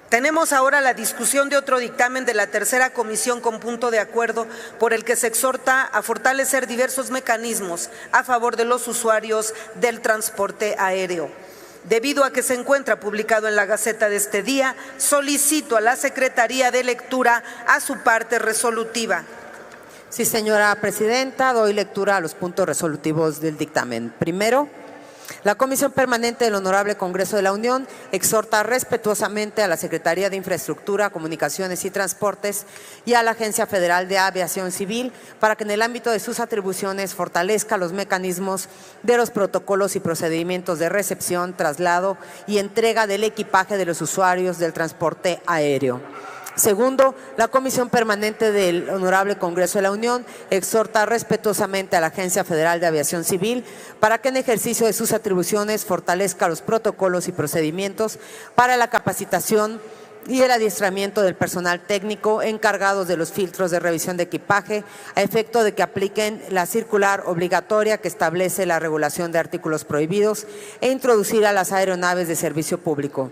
Tenemos ahora la discusión de otro dictamen de la tercera comisión con punto de acuerdo por el que se exhorta a fortalecer diversos mecanismos a favor de los usuarios del transporte aéreo. Debido a que se encuentra publicado en la Gaceta de este día, solicito a la Secretaría de lectura a su parte resolutiva. Sí, señora presidenta, doy lectura a los puntos resolutivos del dictamen. Primero, la Comisión Permanente del Honorable Congreso de la Unión exhorta respetuosamente a la Secretaría de Infraestructura, Comunicaciones y Transportes y a la Agencia Federal de Aviación Civil para que en el ámbito de sus atribuciones fortalezca los mecanismos de los protocolos y procedimientos de recepción, traslado y entrega del equipaje de los usuarios del transporte aéreo. Segundo, la Comisión Permanente del Honorable Congreso de la Unión exhorta respetuosamente a la Agencia Federal de Aviación Civil para que en ejercicio de sus atribuciones fortalezca los protocolos y procedimientos para la capacitación y el adiestramiento del personal técnico encargados de los filtros de revisión de equipaje a efecto de que apliquen la circular obligatoria que establece la regulación de artículos prohibidos e introducir a las aeronaves de servicio público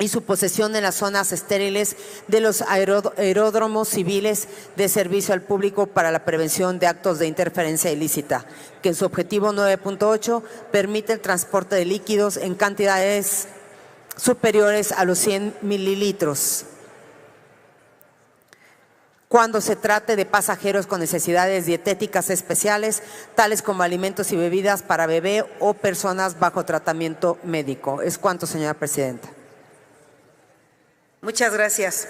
y su posesión en las zonas estériles de los aeródromos civiles de servicio al público para la prevención de actos de interferencia ilícita, que en su objetivo 9.8 permite el transporte de líquidos en cantidades superiores a los 100 mililitros cuando se trate de pasajeros con necesidades dietéticas especiales, tales como alimentos y bebidas para bebé o personas bajo tratamiento médico. Es cuanto, señora presidenta. Muchas gracias.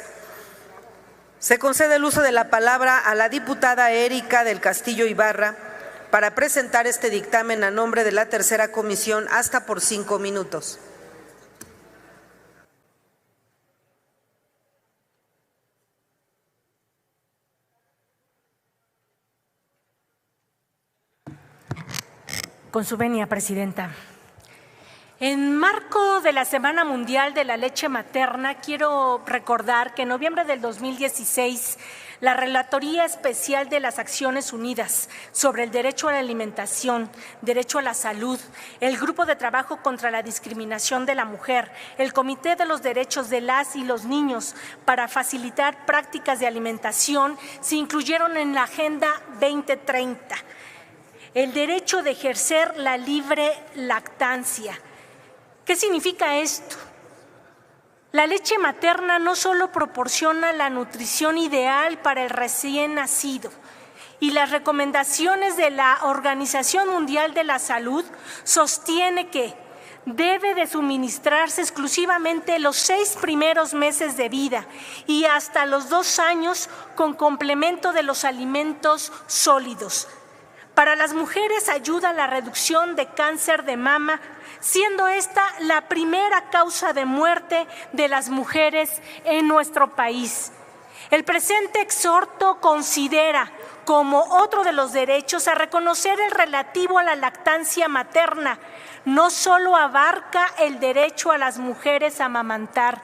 Se concede el uso de la palabra a la diputada Erika del Castillo Ibarra para presentar este dictamen a nombre de la tercera comisión hasta por 5 minutos. Con su venia, presidenta. En marco de la Semana Mundial de la Leche Materna, quiero recordar que en noviembre del 2016, la Relatoría Especial de las Naciones Unidas sobre el Derecho a la Alimentación, Derecho a la Salud, el Grupo de Trabajo contra la Discriminación de la Mujer, el Comité de los Derechos de las y los Niños para facilitar prácticas de alimentación, se incluyeron en la Agenda 2030. El derecho de ejercer la libre lactancia. ¿Qué significa esto? La leche materna no solo proporciona la nutrición ideal para el recién nacido, y las recomendaciones de la Organización Mundial de la Salud sostiene que debe de suministrarse exclusivamente los 6 primeros meses de vida y hasta los 2 años con complemento de los alimentos sólidos. Para las mujeres ayuda a la reducción de cáncer de mama, siendo esta la primera causa de muerte de las mujeres en nuestro país. El presente exhorto considera como otro de los derechos a reconocer el relativo a la lactancia materna. No solo abarca el derecho a las mujeres a amamantar,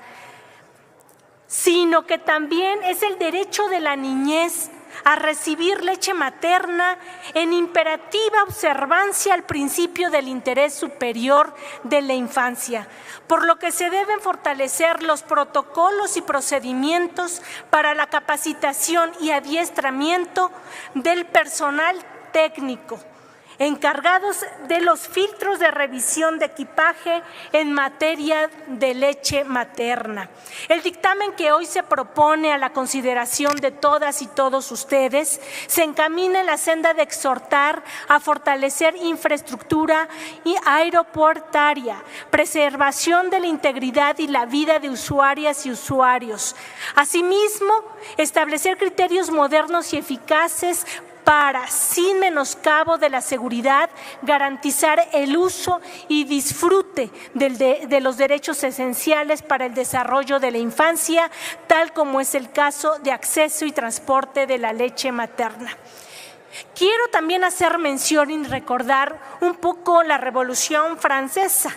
sino que también es el derecho de la niñez a recibir leche materna en imperativa observancia al principio del interés superior de la infancia, por lo que se deben fortalecer los protocolos y procedimientos para la capacitación y adiestramiento del personal técnico encargados de los filtros de revisión de equipaje en materia de leche materna. El dictamen que hoy se propone a la consideración de todas y todos ustedes se encamina en la senda de exhortar a fortalecer infraestructura y aeroportuaria, preservación de la integridad y la vida de usuarias y usuarios. Asimismo, establecer criterios modernos y eficaces para, sin menoscabo de la seguridad, garantizar el uso y disfrute de los derechos esenciales para el desarrollo de la infancia, tal como es el caso de acceso y transporte de la leche materna. Quiero también hacer mención y recordar un poco la Revolución Francesa.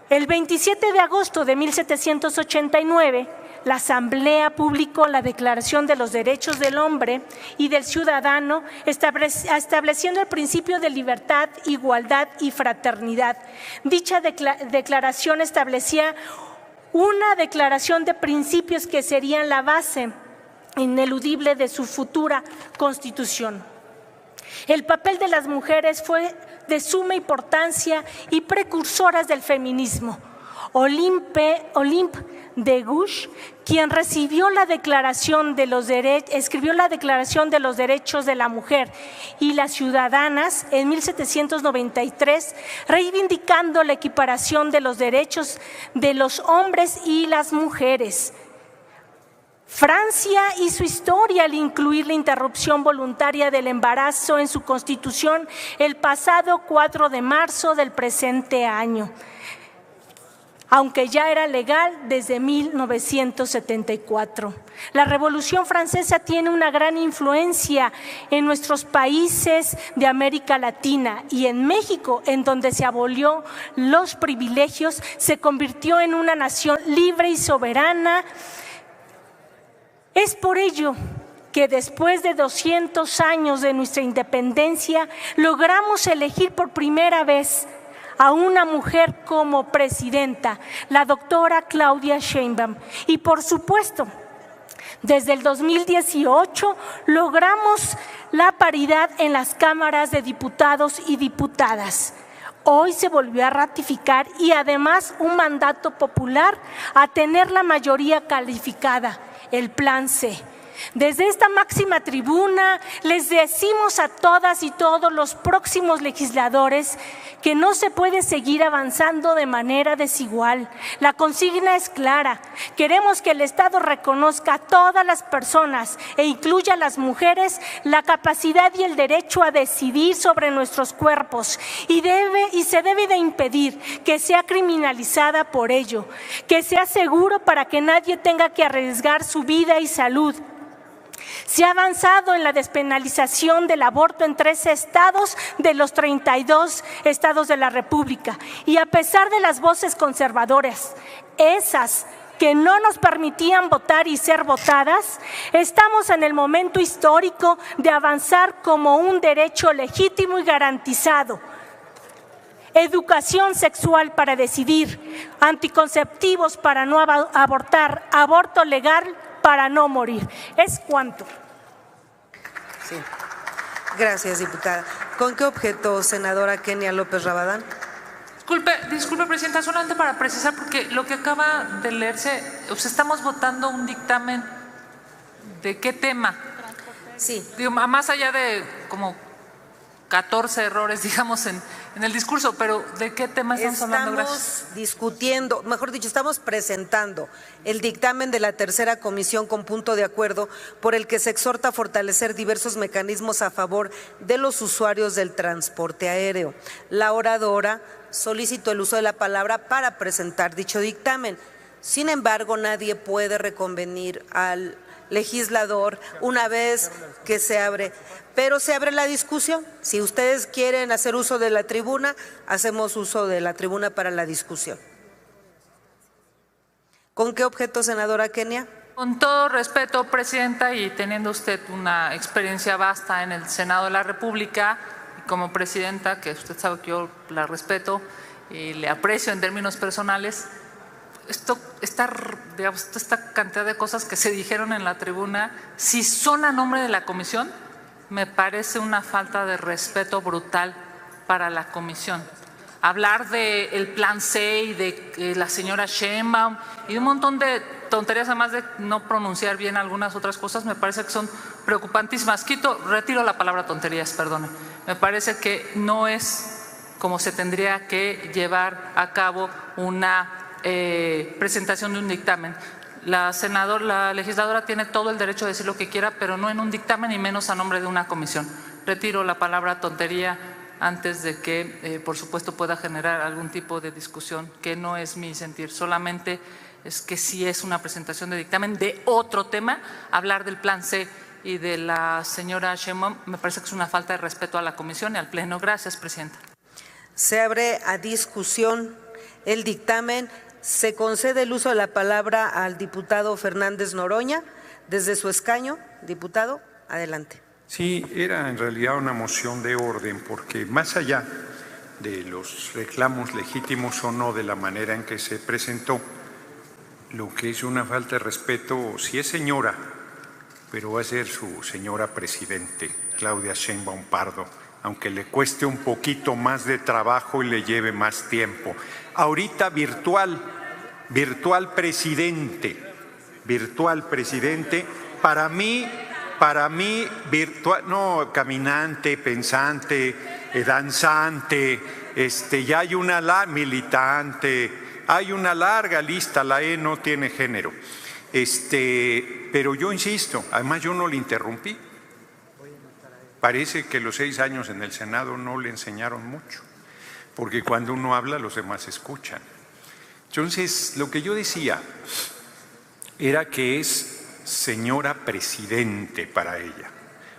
El 27 de agosto de 1789, la Asamblea publicó la Declaración de los Derechos del Hombre y del Ciudadano, estableciendo el principio de libertad, igualdad y fraternidad. Dicha declaración establecía una declaración de principios que serían la base ineludible de su futura Constitución. El papel de las mujeres fue de suma importancia y precursoras del feminismo. Olympe de Gouges, quien escribió la Declaración de los Derechos de la Mujer y las Ciudadanas en 1793, reivindicando la equiparación de los derechos de los hombres y las mujeres. Francia hizo historia al incluir la interrupción voluntaria del embarazo en su Constitución el pasado 4 de marzo del presente año, aunque ya era legal desde 1974. La Revolución Francesa tiene una gran influencia en nuestros países de América Latina y en México, en donde se abolió los privilegios, se convirtió en una nación libre y soberana. Es por ello que después de 200 años de nuestra independencia, logramos elegir por primera vez a una mujer como presidenta, la doctora Claudia Sheinbaum. Y por supuesto, desde el 2018 logramos la paridad en las cámaras de diputados y diputadas. Hoy se volvió a ratificar y además un mandato popular a tener la mayoría calificada, el Plan C. Desde esta máxima tribuna les decimos a todas y todos los próximos legisladores que no se puede seguir avanzando de manera desigual. La consigna es clara. Queremos que el Estado reconozca a todas las personas e incluya a las mujeres la capacidad y el derecho a decidir sobre nuestros cuerpos y se debe de impedir que sea criminalizada por ello, que sea seguro para que nadie tenga que arriesgar su vida y salud. Se ha avanzado en la despenalización del aborto en 13 estados de los 32 estados de la República. Y a pesar de las voces conservadoras, esas que no nos permitían votar y ser votadas, estamos en el momento histórico de avanzar como un derecho legítimo y garantizado. Educación sexual para decidir, anticonceptivos para no abortar, aborto legal para no morir. ¿Es cuánto? Sí. Gracias, diputada. ¿Con qué objeto, senadora Kenia López Rabadán? Disculpe, presidenta, solamente para precisar, porque lo que acaba de leerse, estamos votando un dictamen ¿de qué tema? Sí. Digo, más allá de como 14 errores, digamos, en el discurso, pero ¿de qué tema estamos hablando? Gracias. Estamos discutiendo, mejor dicho, estamos presentando el dictamen de la tercera comisión con punto de acuerdo por el que se exhorta a fortalecer diversos mecanismos a favor de los usuarios del transporte aéreo. La oradora solicitó el uso de la palabra para presentar dicho dictamen. Sin embargo, nadie puede reconvenir al legislador una vez que se abre, pero se abre la discusión. Si ustedes quieren hacer uso de la tribuna, hacemos uso de la tribuna para la discusión. ¿Con qué objeto, senadora Kenia? Con todo respeto, presidenta, y teniendo usted una experiencia vasta en el Senado de la República, y como presidenta, que usted sabe que yo la respeto y le aprecio en términos personales, esta cantidad de cosas que se dijeron en la tribuna, si son a nombre de la comisión, me parece una falta de respeto brutal para la comisión. Hablar del Plan C y de la señora Sheinbaum y un montón de tonterías, además de no pronunciar bien algunas otras cosas, me parece que son preocupantísimas. Retiro la palabra tonterías, perdone. Me parece que no es como se tendría que llevar a cabo una presentación de un dictamen. La legisladora tiene todo el derecho de decir lo que quiera, pero no en un dictamen y menos a nombre de una comisión. Retiro la palabra tontería antes de que, por supuesto, pueda generar algún tipo de discusión, que no es mi sentir. Solamente es que si es una presentación de dictamen de otro tema, hablar del Plan C y de la señora Sheinbaum me parece que es una falta de respeto a la comisión y al Pleno. Gracias, presidenta. Se abre a discusión el dictamen. Se concede el uso de la palabra al diputado Fernández Noroña. Desde su escaño, diputado, adelante. Sí, era en realidad una moción de orden, porque más allá de los reclamos legítimos o no de la manera en que se presentó, lo que es una falta de respeto, si es señora, pero va a ser su señora presidente, Claudia Sheinbaum Pardo, aunque le cueste un poquito más de trabajo y le lleve más tiempo. Ahorita virtual presidente, para mí virtual, no, caminante, pensante, danzante, ya hay una militante, hay una larga lista, la E no tiene género. Pero yo insisto, además yo no le interrumpí. Parece que los 6 años en el Senado no le enseñaron mucho, porque cuando uno habla los demás escuchan. Entonces, lo que yo decía era que es señora presidente para ella,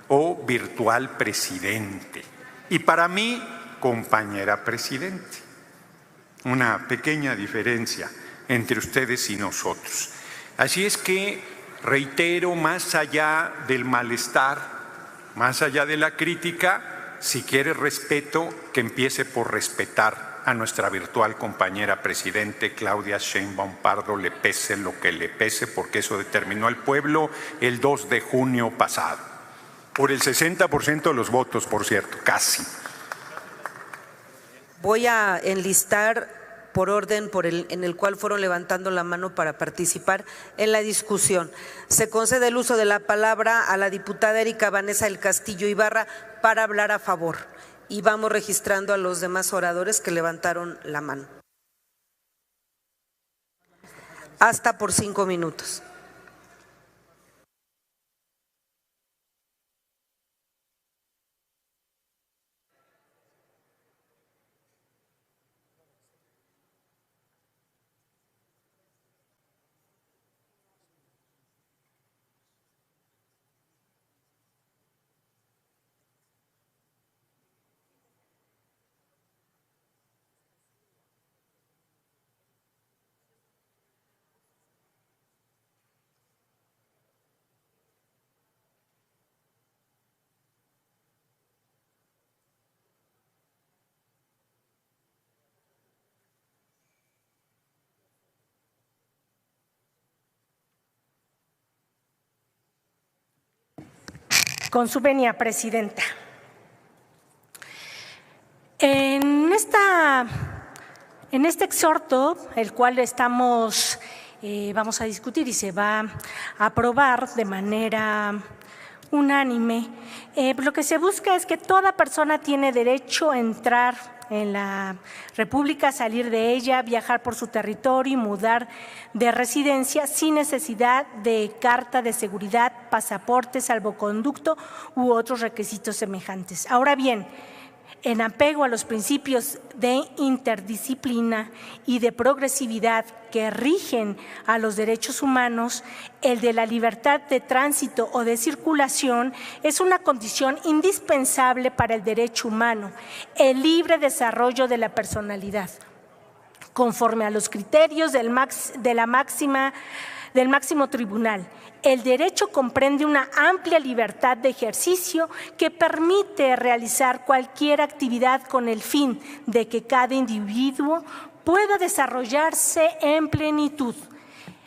o virtual presidente, y para mí, compañera presidente. Una pequeña diferencia entre ustedes y nosotros. Así es que, reitero, más allá del malestar, más allá de la crítica, si quiere respeto, que empiece por respetar a nuestra virtual compañera presidente Claudia Sheinbaum Pardo, le pese lo que le pese, porque eso determinó el pueblo el 2 de junio pasado. Por el 60% de los votos, por cierto, casi. Voy a enlistar por orden en el cual fueron levantando la mano para participar en la discusión. Se concede el uso de la palabra a la diputada Erika Vanessa del Castillo Ibarra para hablar a favor. Y vamos registrando a los demás oradores que levantaron la mano. Hasta por 5 minutos. Con su venia, presidenta. En este exhorto, el cual vamos a discutir y se va a aprobar de manera unánime, lo que se busca es que toda persona tiene derecho a entrar en la República, salir de ella, viajar por su territorio y mudar de residencia sin necesidad de carta de seguridad, pasaporte, salvoconducto u otros requisitos semejantes. Ahora bien, en apego a los principios de interdisciplina y de progresividad que rigen a los derechos humanos, el de la libertad de tránsito o de circulación es una condición indispensable para el derecho humano, el libre desarrollo de la personalidad, conforme a los criterios del máximo tribunal. El derecho comprende una amplia libertad de ejercicio que permite realizar cualquier actividad con el fin de que cada individuo pueda desarrollarse en plenitud.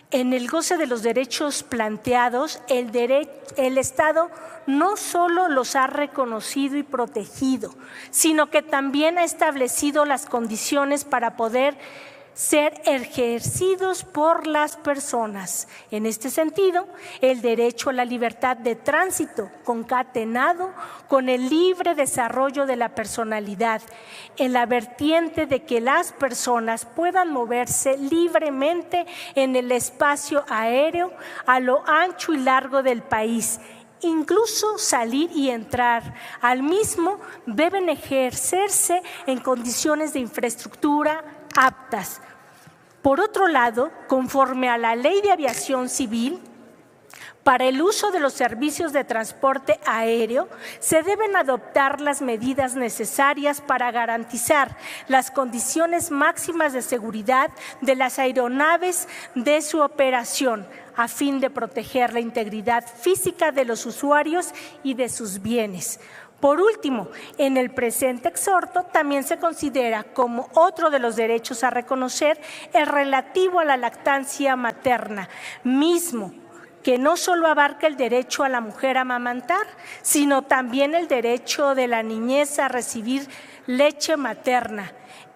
En el goce de los derechos planteados, el Estado no solo los ha reconocido y protegido, sino que también ha establecido las condiciones para poder ser ejercidos por las personas. En este sentido, el derecho a la libertad de tránsito, concatenado con el libre desarrollo de la personalidad, en la vertiente de que las personas puedan moverse libremente en el espacio aéreo a lo ancho y largo del país, incluso salir y entrar al mismo, deben ejercerse en condiciones de infraestructura aptas. Por otro lado, conforme a la Ley de Aviación Civil, para el uso de los servicios de transporte aéreo se deben adoptar las medidas necesarias para garantizar las condiciones máximas de seguridad de las aeronaves de su operación, a fin de proteger la integridad física de los usuarios y de sus bienes. Por último, en el presente exhorto también se considera como otro de los derechos a reconocer el relativo a la lactancia materna, mismo que no solo abarca el derecho a la mujer a amamantar, sino también el derecho de la niñez a recibir leche materna,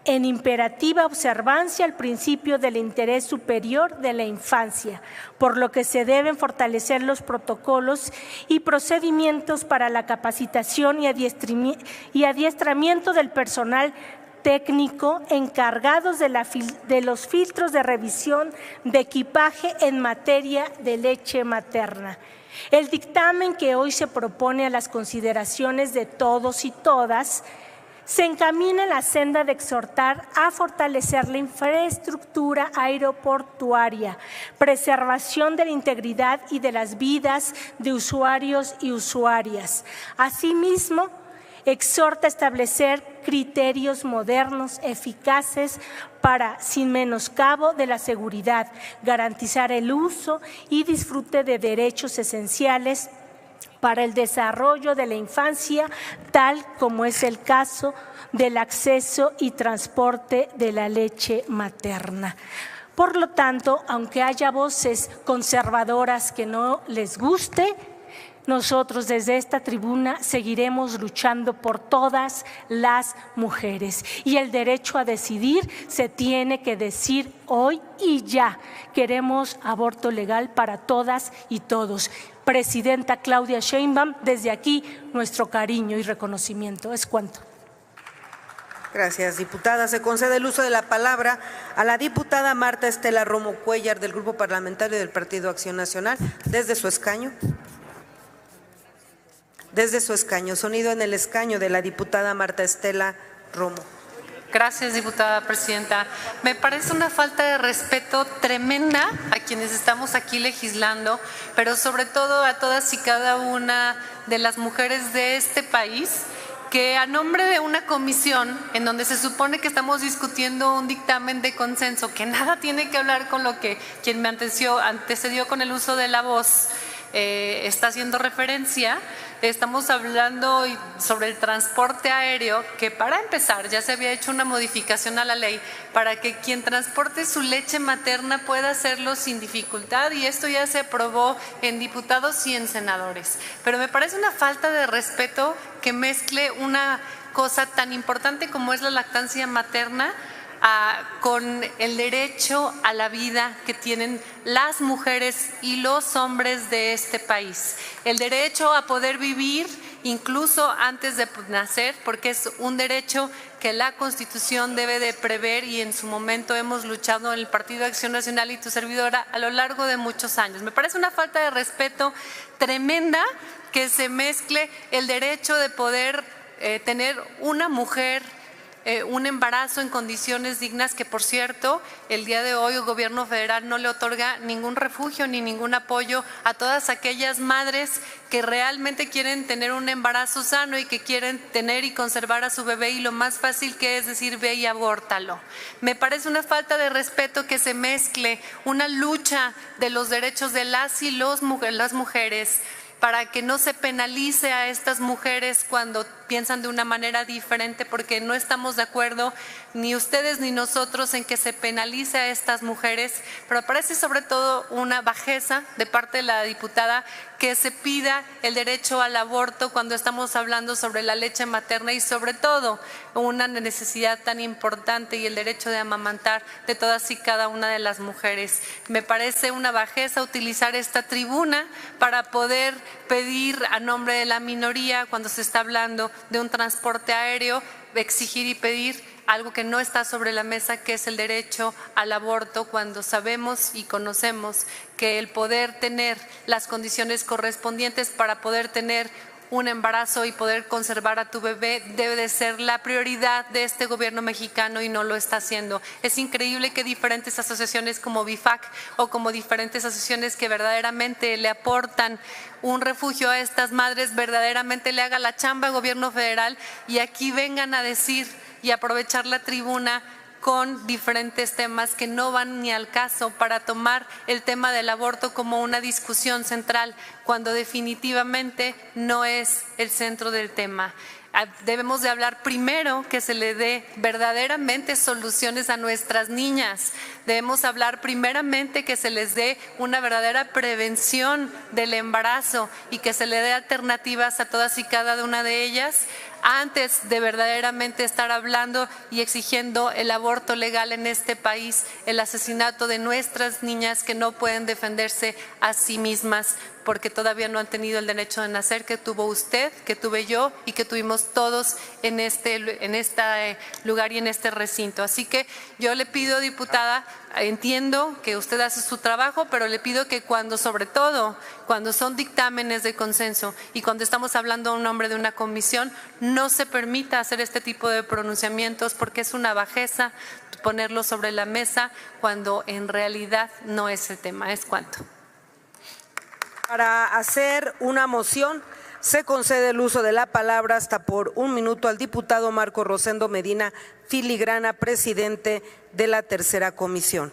en imperativa observancia al principio del interés superior de la infancia, por lo que se deben fortalecer los protocolos y procedimientos para la capacitación y adiestramiento del personal técnico encargados de los filtros de revisión de equipaje en materia de leche materna. El dictamen que hoy se propone a las consideraciones de todos y todas se encamina en la senda de exhortar a fortalecer la infraestructura aeroportuaria, preservación de la integridad y de las vidas de usuarios y usuarias. Asimismo, exhorta a establecer criterios modernos, eficaces para, sin menoscabo de la seguridad, garantizar el uso y disfrute de derechos esenciales para el desarrollo de la infancia, tal como es el caso del acceso y transporte de la leche materna. Por lo tanto, aunque haya voces conservadoras que no les guste, nosotros desde esta tribuna seguiremos luchando por todas las mujeres. Y el derecho a decidir se tiene que decir hoy y ya. Queremos aborto legal para todas y todos. Presidenta Claudia Sheinbaum, desde aquí nuestro cariño y reconocimiento. Es cuanto. Gracias, diputada. Se concede el uso de la palabra a la diputada Marta Estela Romo Cuellar, del Grupo Parlamentario del Partido Acción Nacional, desde su escaño. Desde su escaño. Sonido en el escaño de la diputada Marta Estela Romo. Gracias, diputada presidenta. Me parece una falta de respeto tremenda a quienes estamos aquí legislando, pero sobre todo a todas y cada una de las mujeres de este país, que a nombre de una comisión en donde se supone que estamos discutiendo un dictamen de consenso que nada tiene que hablar con lo que quien me antecedió con el uso de la voz está haciendo referencia. Estamos hablando sobre el transporte aéreo, que para empezar ya se había hecho una modificación a la ley para que quien transporte su leche materna pueda hacerlo sin dificultad, y esto ya se aprobó en diputados y en senadores. Pero me parece una falta de respeto que mezcle una cosa tan importante como es la lactancia materna con el derecho a la vida que tienen las mujeres y los hombres de este país. El derecho a poder vivir incluso antes de nacer, porque es un derecho que la Constitución debe de prever, y en su momento hemos luchado en el Partido Acción Nacional y tu servidora a lo largo de muchos años. Me parece una falta de respeto tremenda que se mezcle el derecho de poder tener una mujer un embarazo en condiciones dignas, que por cierto el día de hoy el gobierno federal no le otorga ningún refugio ni ningún apoyo a todas aquellas madres que realmente quieren tener un embarazo sano y que quieren tener y conservar a su bebé, y lo más fácil que es decir ve y abórtalo. Me parece una falta de respeto que se mezcle una lucha de los derechos de las y las mujeres para que no se penalice a estas mujeres cuando piensan de una manera diferente, porque no estamos de acuerdo ni ustedes ni nosotros en que se penalice a estas mujeres, pero parece sobre todo una bajeza de parte de la diputada que se pida el derecho al aborto cuando estamos hablando sobre la leche materna y sobre todo una necesidad tan importante y el derecho de amamantar de todas y cada una de las mujeres. Me parece una bajeza utilizar esta tribuna para poder pedir a nombre de la minoría, cuando se está hablando de un transporte aéreo, exigir y pedir algo que no está sobre la mesa, que es el derecho al aborto, cuando sabemos y conocemos que el poder tener las condiciones correspondientes para poder tener un embarazo y poder conservar a tu bebé debe de ser la prioridad de este gobierno mexicano, y no lo está haciendo. Es increíble que diferentes asociaciones como BIFAC o como diferentes asociaciones que verdaderamente le aportan un refugio a estas madres verdaderamente le haga la chamba al gobierno federal, y aquí vengan a decir y aprovechar la tribuna con diferentes temas que no van ni al caso para tomar el tema del aborto como una discusión central, cuando definitivamente no es el centro del tema. Debemos de hablar primero que se le dé verdaderamente soluciones a nuestras niñas. Debemos hablar primeramente que se les dé una verdadera prevención del embarazo y que se le dé alternativas a todas y cada una de ellas antes de verdaderamente estar hablando y exigiendo el aborto legal en este país, el asesinato de nuestras niñas que no pueden defenderse a sí mismas porque todavía no han tenido el derecho de nacer que tuvo usted, que tuve yo y que tuvimos todos en este lugar y en este recinto. Así que yo le pido, diputada, entiendo que usted hace su trabajo, pero le pido que sobre todo cuando son dictámenes de consenso y cuando estamos hablando a un nombre de una comisión, no se permita hacer este tipo de pronunciamientos porque es una bajeza ponerlo sobre la mesa cuando en realidad no es el tema. Es cuanto. Para hacer una moción, se concede el uso de la palabra hasta por 1 minuto al diputado Marco Rosendo Medina Filigrana, presidente de la tercera comisión.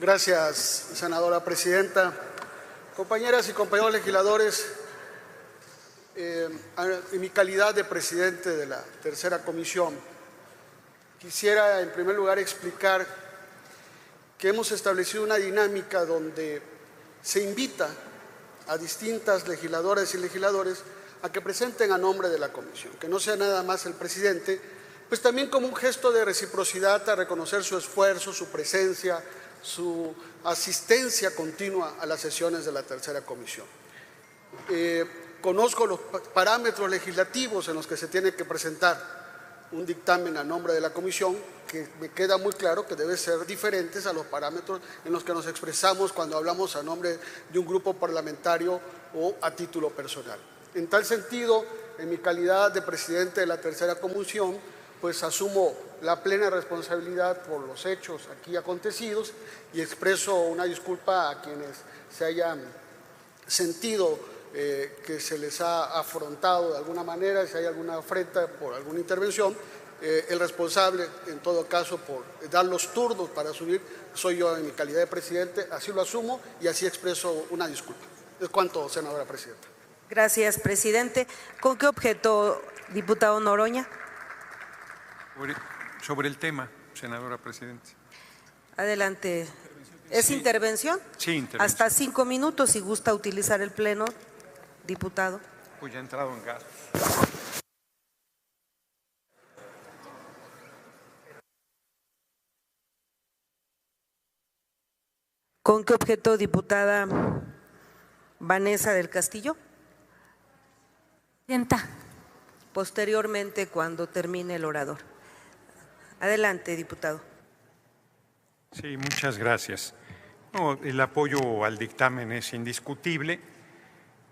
Gracias, senadora presidenta. Compañeras y compañeros legisladores, en mi calidad de presidente de la tercera comisión, quisiera en primer lugar explicar que hemos establecido una dinámica donde se invita a distintas legisladoras y legisladores a que presenten a nombre de la comisión, que no sea nada más el presidente, pues también como un gesto de reciprocidad a reconocer su esfuerzo, su presencia, su asistencia continua a las sesiones de la tercera comisión. Conozco los parámetros legislativos en los que se tiene que presentar un dictamen a nombre de la comisión, que me queda muy claro que deben ser diferentes a los parámetros en los que nos expresamos cuando hablamos a nombre de un grupo parlamentario o a título personal. En tal sentido, en mi calidad de presidente de la tercera comisión, pues asumo la plena responsabilidad por los hechos aquí acontecidos y expreso una disculpa a quienes se hayan sentido que se les ha afrontado de alguna manera, si hay alguna afrenta por alguna intervención. El responsable, en todo caso, por dar los turnos para subir, soy yo en mi calidad de presidente, así lo asumo y así expreso una disculpa. Es cuanto, senadora presidenta. Gracias, presidente. ¿Con qué objeto, diputado Noroña? Sobre el tema, senadora presidenta. Adelante. ¿Es intervención? Sí, intervención. Hasta 5 minutos, si gusta utilizar el pleno, diputado. Pues ya ha entrado en gastos. ¿Con qué objeto, diputada Vanessa del Castillo? Presidenta. Posteriormente, cuando termine el orador. Adelante, diputado. Sí, muchas gracias. No, el apoyo al dictamen es indiscutible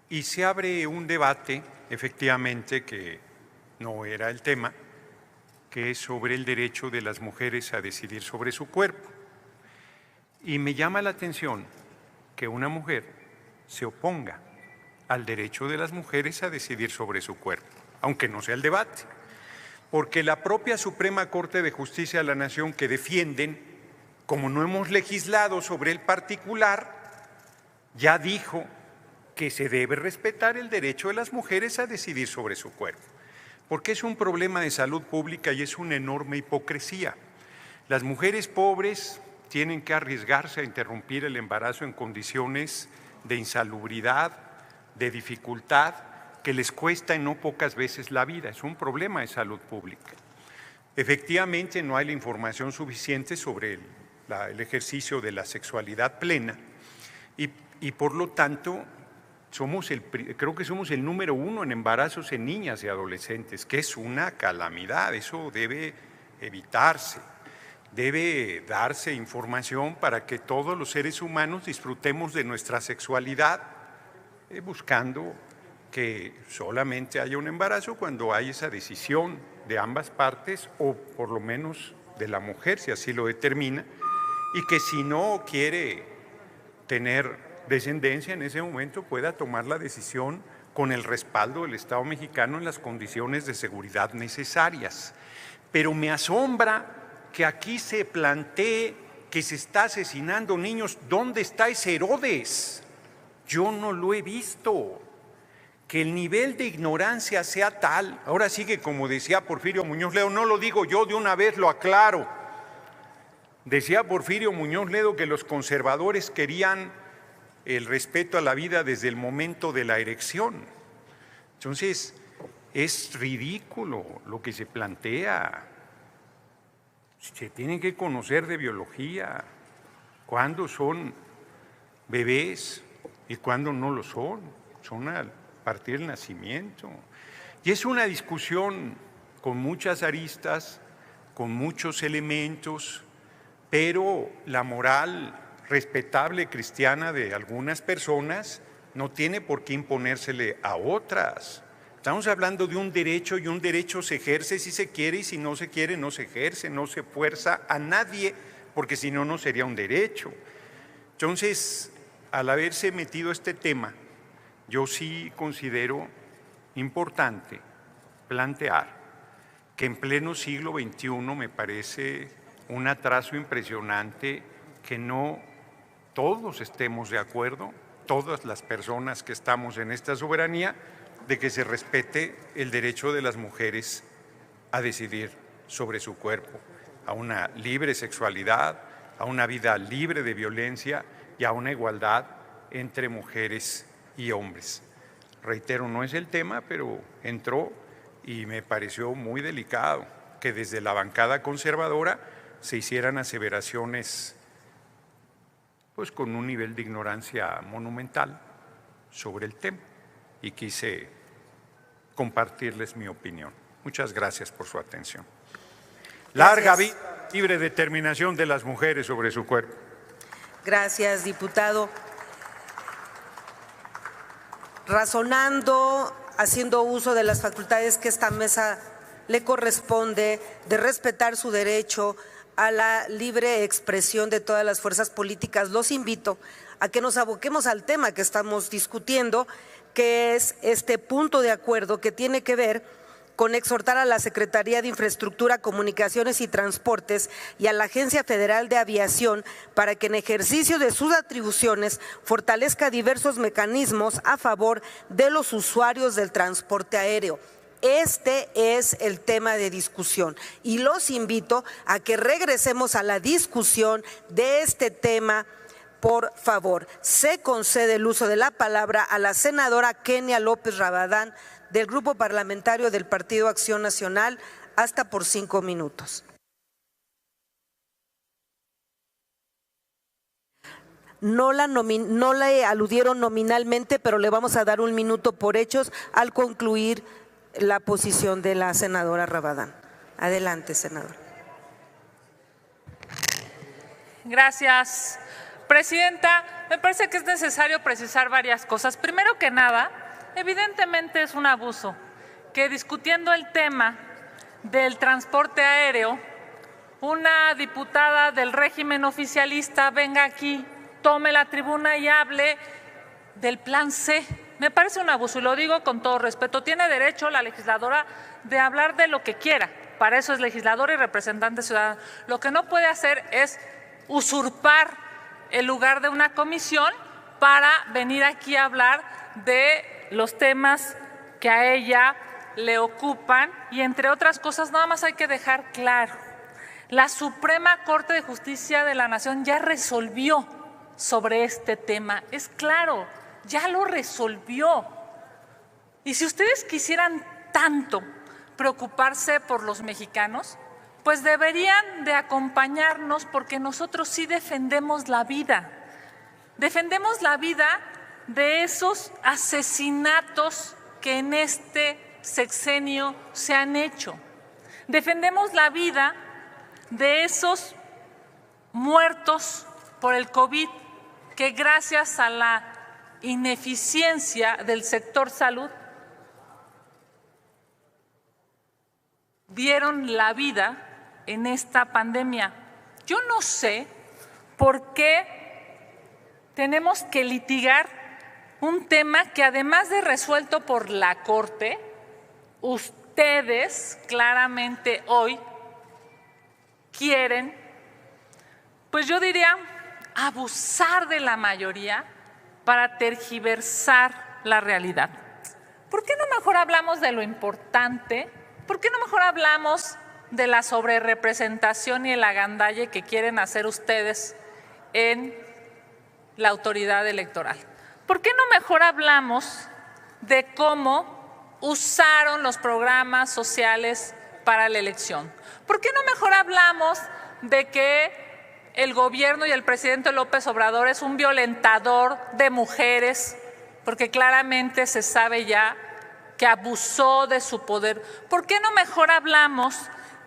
y se abre un debate, efectivamente, que no era el tema, que es sobre el derecho de las mujeres a decidir sobre su cuerpo. Y me llama la atención que una mujer se oponga al derecho de las mujeres a decidir sobre su cuerpo, aunque no sea el debate, porque la propia Suprema Corte de Justicia de la Nación que defienden, como no hemos legislado sobre el particular, ya dijo que se debe respetar el derecho de las mujeres a decidir sobre su cuerpo, porque es un problema de salud pública y es una enorme hipocresía. Las mujeres pobres tienen que arriesgarse a interrumpir el embarazo en condiciones de insalubridad, de dificultad, que les cuesta en no pocas veces la vida. Es un problema de salud pública. Efectivamente, no hay la información suficiente sobre el ejercicio de la sexualidad plena y por lo tanto creo que somos el número 1 en embarazos en niñas y adolescentes, que es una calamidad. Eso debe evitarse. Debe darse información para que todos los seres humanos disfrutemos de nuestra sexualidad, buscando que solamente haya un embarazo cuando hay esa decisión de ambas partes o por lo menos de la mujer, si así lo determina, y que si no quiere tener descendencia en ese momento pueda tomar la decisión con el respaldo del Estado mexicano en las condiciones de seguridad necesarias. Pero me asombra que aquí se plantee que se está asesinando niños. ¿Dónde está ese Herodes? Yo no lo he visto. Que el nivel de ignorancia sea tal, ahora sí que como decía Porfirio Muñoz Ledo, no lo digo yo, de una vez lo aclaro. Decía Porfirio Muñoz Ledo que los conservadores querían el respeto a la vida desde el momento de la erección. Entonces, es ridículo lo que se plantea. Se tienen que conocer de biología, cuándo son bebés y cuándo no lo son. Son a partir del nacimiento. Y es una discusión con muchas aristas, con muchos elementos, pero la moral respetable cristiana de algunas personas no tiene por qué imponérsele a otras. Estamos hablando de un derecho y un derecho se ejerce si se quiere y si no se quiere no se ejerce, no se fuerza a nadie porque si no, no sería un derecho. Entonces, al haberse metido este tema, yo sí considero importante plantear que en pleno siglo XXI me parece un atraso impresionante que no todos estemos de acuerdo, todas las personas que estamos en esta soberanía, de que se respete el derecho de las mujeres a decidir sobre su cuerpo, a una libre sexualidad, a una vida libre de violencia y a una igualdad entre mujeres y hombres. Reitero, no es el tema, pero entró y me pareció muy delicado que desde la bancada conservadora se hicieran aseveraciones pues con un nivel de ignorancia monumental sobre el tema. Y quise compartirles mi opinión. Muchas gracias por su atención. Larga vida, libre determinación de las mujeres sobre su cuerpo. Gracias, diputado. Razonando, haciendo uso de las facultades que esta mesa le corresponde de respetar su derecho a la libre expresión de todas las fuerzas políticas, los invito a que nos aboquemos al tema que estamos discutiendo, que es este punto de acuerdo que tiene que ver con exhortar a la Secretaría de Infraestructura, Comunicaciones y Transportes y a la Agencia Federal de Aviación para que en ejercicio de sus atribuciones fortalezca diversos mecanismos a favor de los usuarios del transporte aéreo. Este es el tema de discusión y los invito a que regresemos a la discusión de este tema. Por favor, se concede el uso de la palabra a la senadora Kenia López Rabadán del Grupo Parlamentario del Partido Acción Nacional, hasta por 5 minutos. No le aludieron nominalmente, pero le vamos a dar 1 minuto por hechos al concluir la posición de la senadora Rabadán. Adelante, senadora. Gracias, presidenta. Me parece que es necesario precisar varias cosas. Primero que nada, evidentemente es un abuso que discutiendo el tema del transporte aéreo, una diputada del régimen oficialista venga aquí, tome la tribuna y hable del plan C. Me parece un abuso y lo digo con todo respeto. Tiene derecho la legisladora de hablar de lo que quiera. Para eso es legisladora y representante ciudadano. Lo que no puede hacer es usurpar el lugar de una comisión para venir aquí a hablar de los temas que a ella le ocupan y entre otras cosas nada más hay que dejar claro, la Suprema Corte de Justicia de la Nación ya resolvió sobre este tema, es claro, ya lo resolvió. Y si ustedes quisieran tanto preocuparse por los mexicanos, pues deberían de acompañarnos porque nosotros sí defendemos la vida de esos asesinatos que en este sexenio se han hecho. Defendemos la vida de esos muertos por el COVID que gracias a la ineficiencia del sector salud dieron la vida en esta pandemia. Yo no sé por qué tenemos que litigar un tema que además de resuelto por la Corte, ustedes claramente hoy quieren, pues yo diría, abusar de la mayoría para tergiversar la realidad. ¿Por qué no mejor hablamos de lo importante? ¿Por qué no mejor hablamos de la sobrerepresentación y el agandalle que quieren hacer ustedes en la autoridad electoral? ¿Por qué no mejor hablamos de cómo usaron los programas sociales para la elección? ¿Por qué no mejor hablamos de que el gobierno y el presidente López Obrador es un violentador de mujeres? Porque claramente se sabe ya que abusó de su poder. ¿Por qué no mejor hablamos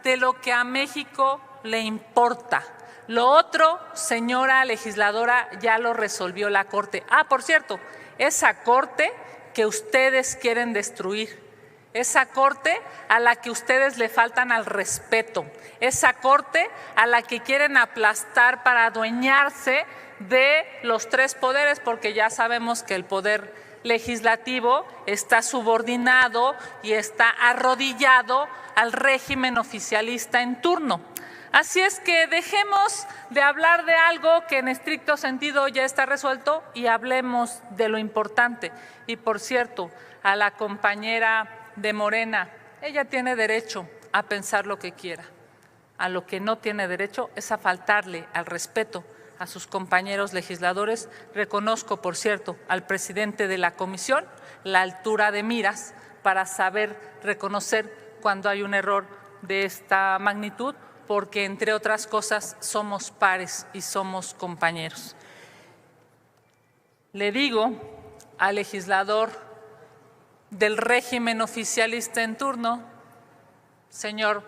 de lo que a México le importa? Lo otro, señora legisladora, ya lo resolvió la Corte. Por cierto, esa Corte que ustedes quieren destruir, esa Corte a la que ustedes le faltan al respeto, esa Corte a la que quieren aplastar para adueñarse de los tres poderes, porque ya sabemos que el poder legislativo está subordinado y está arrodillado al régimen oficialista en turno. Así es que dejemos de hablar de algo que en estricto sentido ya está resuelto y hablemos de lo importante. Y por cierto, a la compañera de Morena, ella tiene derecho a pensar lo que quiera. A lo que no tiene derecho es a faltarle al respeto a sus compañeros legisladores. Reconozco, por cierto, al presidente de la comisión la altura de miras para saber reconocer cuando hay un error de esta magnitud, porque entre otras cosas somos pares y somos compañeros. Le digo al legislador del régimen oficialista en turno, señor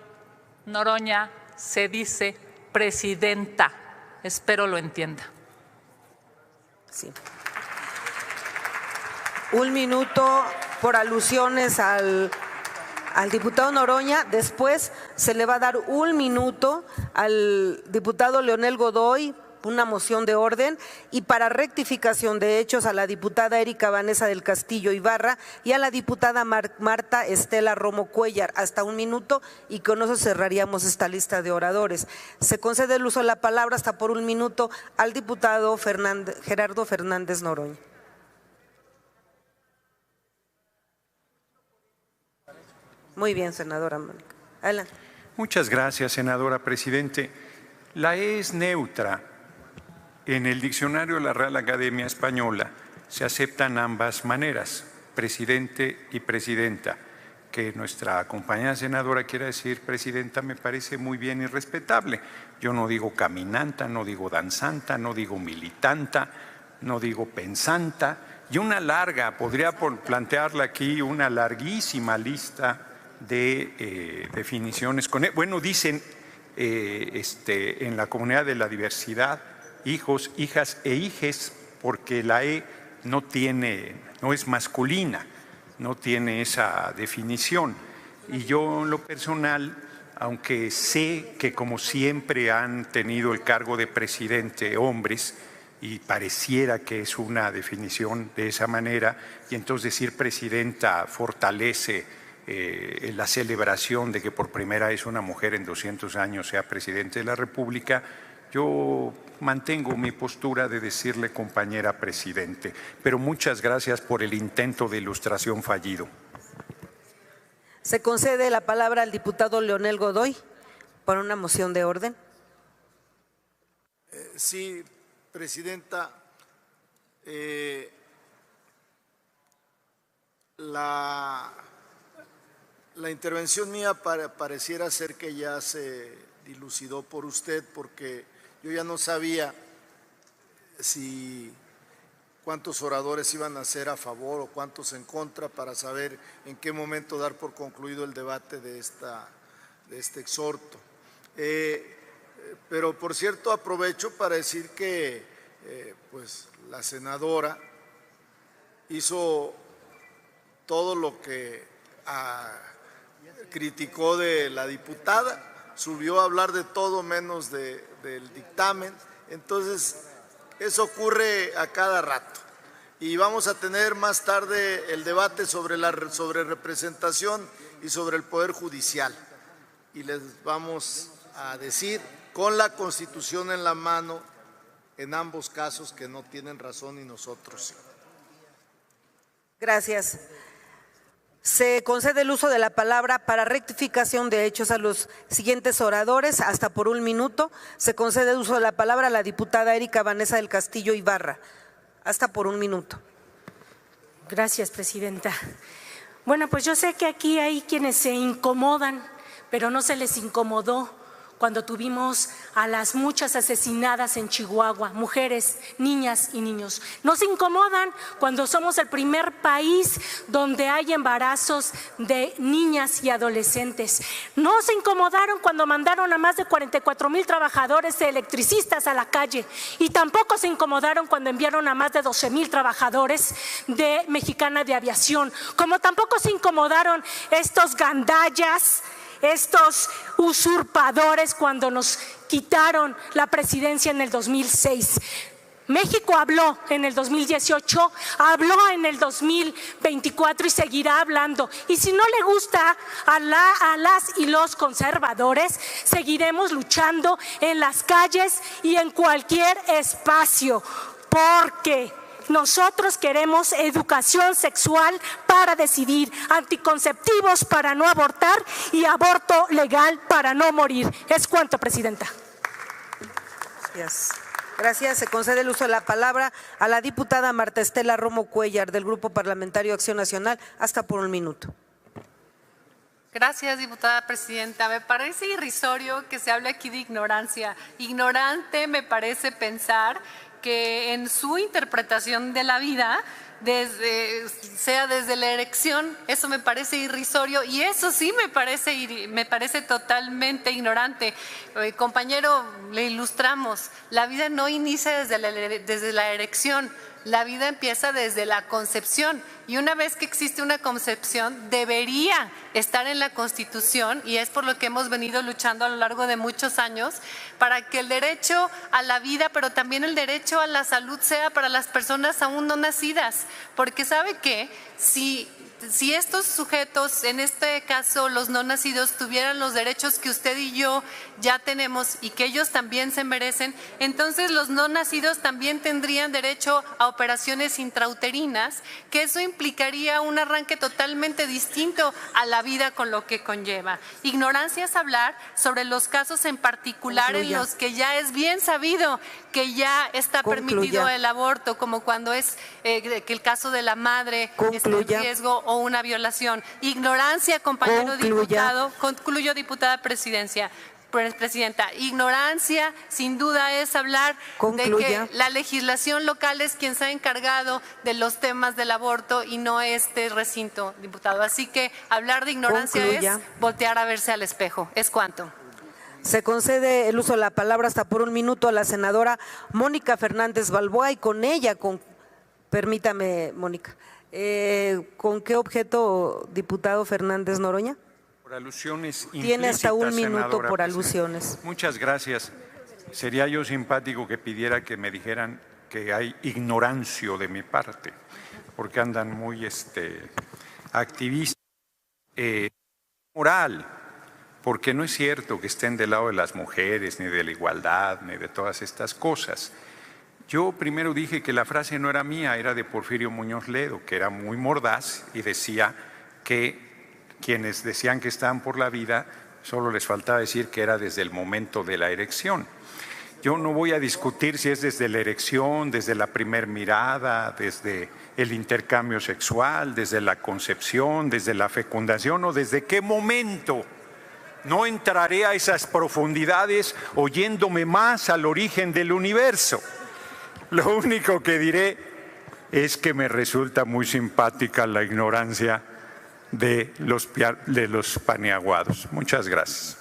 Noroña, se dice presidenta. Espero lo entienda. Sí. Un minuto por alusiones al diputado Noroña. Después se le va a dar un minuto al diputado Leonel Godoy, una moción de orden, y para rectificación de hechos a la diputada Erika Vanessa del Castillo Ibarra y a la diputada Marta Estela Romo Cuellar, hasta un minuto, y con eso cerraríamos esta lista de oradores. Se concede el uso de la palabra hasta por un minuto al diputado Gerardo Fernández Noroña. Muy bien, senadora Mónica. Adelante. Muchas gracias, senadora presidente. La E es neutra. En el diccionario de la Real Academia Española se aceptan ambas maneras, presidente y presidenta. Que nuestra compañera senadora quiera decir presidenta me parece muy bien y respetable. Yo no digo caminanta, no digo danzanta, no digo militanta, no digo pensanta. Y una larga, podría plantearle aquí una larguísima lista de definiciones. Bueno, dicen en la comunidad de la diversidad, hijos, hijas e hijes, porque la E no es masculina, no tiene esa definición. Y yo en lo personal, aunque sé que como siempre han tenido el cargo de presidente hombres, y pareciera que es una definición de esa manera, y entonces decir presidenta fortalece la celebración de que por primera vez una mujer en 200 años sea presidente de la República, yo mantengo mi postura de decirle compañera presidente, pero muchas gracias por el intento de ilustración fallido. Se concede la palabra al diputado Leonel Godoy para una moción de orden. Sí, presidenta. La intervención mía pareciera ser que ya se dilucidó por usted, porque yo ya no sabía cuántos oradores iban a ser a favor o cuántos en contra, para saber en qué momento dar por concluido el debate de este exhorto. Pero por cierto, aprovecho para decir que pues la senadora hizo todo lo que criticó de la diputada, subió a hablar de todo menos del dictamen. Entonces, eso ocurre a cada rato. Y vamos a tener más tarde el debate sobre representación y sobre el Poder Judicial. Y les vamos a decir con la Constitución en la mano en ambos casos que no tienen razón y nosotros sí. Gracias. Se concede el uso de la palabra para rectificación de hechos a los siguientes oradores, hasta por 1 minuto. Se concede el uso de la palabra a la diputada Erika Vanessa del Castillo Ibarra, hasta por 1 minuto. Gracias, presidenta. Bueno, pues yo sé que aquí hay quienes se incomodan, pero no se les incomodó cuando tuvimos a las muchas asesinadas en Chihuahua, mujeres, niñas y niños. No se incomodan cuando somos el primer país donde hay embarazos de niñas y adolescentes. No se incomodaron cuando mandaron a más de 44,000 trabajadores electricistas a la calle, y tampoco se incomodaron cuando enviaron a más de 12,000 trabajadores de Mexicana de Aviación, como tampoco se incomodaron estos gandallas, estos usurpadores cuando nos quitaron la presidencia en el 2006. México habló en el 2018, habló en el 2024 y seguirá hablando. Y si no le gusta a las y los conservadores, seguiremos luchando en las calles y en cualquier espacio, porque nosotros queremos educación sexual para decidir, anticonceptivos para no abortar y aborto legal para no morir. Es cuanto, presidenta. Gracias. Gracias. Se concede el uso de la palabra a la diputada Marta Estela Romo Cuellar, del Grupo Parlamentario Acción Nacional, hasta por 1 minuto. Gracias, diputada presidenta. Me parece irrisorio que se hable aquí de ignorancia. Ignorante me parece pensar que en su interpretación de la vida sea desde la erección. Eso me parece irrisorio y eso sí me parece totalmente ignorante. Compañero, le ilustramos. La vida no inicia desde la erección. La vida empieza desde la concepción, y una vez que existe una concepción debería estar en la Constitución, y es por lo que hemos venido luchando a lo largo de muchos años, para que el derecho a la vida, pero también el derecho a la salud sea para las personas aún no nacidas, porque ¿sabe qué? Si estos sujetos, en este caso los no nacidos, tuvieran los derechos que usted y yo ya tenemos y que ellos también se merecen, entonces los no nacidos también tendrían derecho a operaciones intrauterinas, que eso implicaría un arranque totalmente distinto a la vida con lo que conlleva. Ignorancia es hablar sobre los casos en particular en los que ya es bien sabido que ya está permitido el aborto, como cuando es que el caso de la madre está en riesgo o una violación. Ignorancia, compañero diputado. Concluyo, diputada presidenta. Ignorancia, sin duda, es hablar de que la legislación local es quien se ha encargado de los temas del aborto y no este recinto, diputado. Así que hablar de ignorancia es voltear a verse al espejo. Es cuanto. Se concede el uso de la palabra hasta por 1 minuto a la senadora Mónica Fernández Balboa, y con ella, permítame, Mónica, ¿con qué objeto, diputado Fernández Noroña? Por alusiones implícitas. Tiene hasta 1 minuto senadora, por alusiones. Muchas gracias. Sería yo simpático que pidiera que me dijeran que hay ignorancio de mi parte, porque andan muy activistas. Moral, porque no es cierto que estén del lado de las mujeres, ni de la igualdad, ni de todas estas cosas. Yo primero dije que la frase no era mía, era de Porfirio Muñoz Ledo, que era muy mordaz y decía que quienes decían que estaban por la vida, solo les faltaba decir que era desde el momento de la erección. Yo no voy a discutir si es desde la erección, desde la primer mirada, desde el intercambio sexual, desde la concepción, desde la fecundación o desde qué momento. No entraré a esas profundidades oyéndome más al origen del universo. Lo único que diré es que me resulta muy simpática la ignorancia de los paneaguados. Muchas gracias.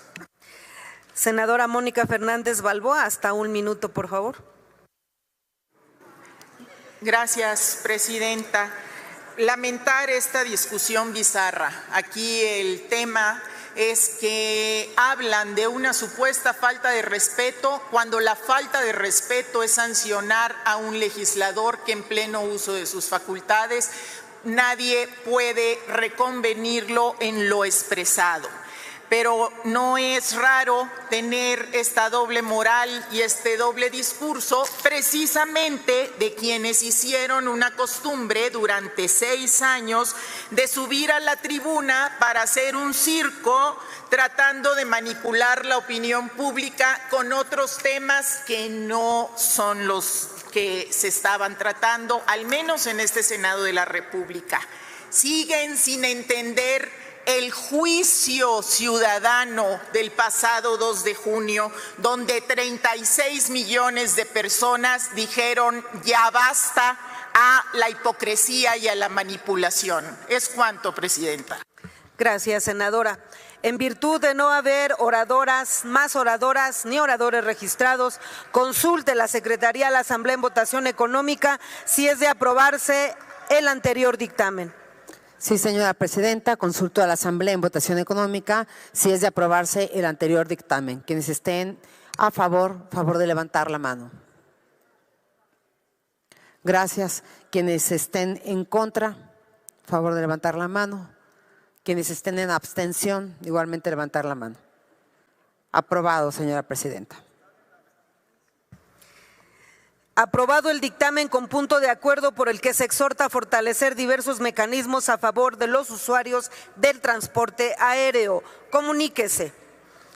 Senadora Mónica Fernández Balboa, hasta 1 minuto, por favor. Gracias, presidenta. Lamentar esta discusión bizarra. Aquí el tema es que hablan de una supuesta falta de respeto cuando la falta de respeto es sancionar a un legislador que en pleno uso de sus facultades nadie puede reconvenirlo en lo expresado. Pero no es raro tener esta doble moral y este doble discurso precisamente de quienes hicieron una costumbre durante 6 años de subir a la tribuna para hacer un circo tratando de manipular la opinión pública con otros temas que no son los que se estaban tratando, al menos en este Senado de la República. Siguen sin entender el juicio ciudadano del pasado 2 de junio, donde 36 millones de personas dijeron ya basta a la hipocresía y a la manipulación. Es cuanto, Presidenta. Gracias, senadora. En virtud de no haber más oradoras ni oradores registrados, consulte la Secretaría a la Asamblea en votación económica si es de aprobarse el anterior dictamen. Sí, señora presidenta, consulto a la Asamblea en votación económica si es de aprobarse el anterior dictamen. Quienes estén a favor de levantar la mano. Gracias. Quienes estén en contra, favor de levantar la mano. Quienes estén en abstención, igualmente levantar la mano. Aprobado, señora presidenta. Aprobado el dictamen con punto de acuerdo por el que se exhorta a fortalecer diversos mecanismos a favor de los usuarios del transporte aéreo. Comuníquese.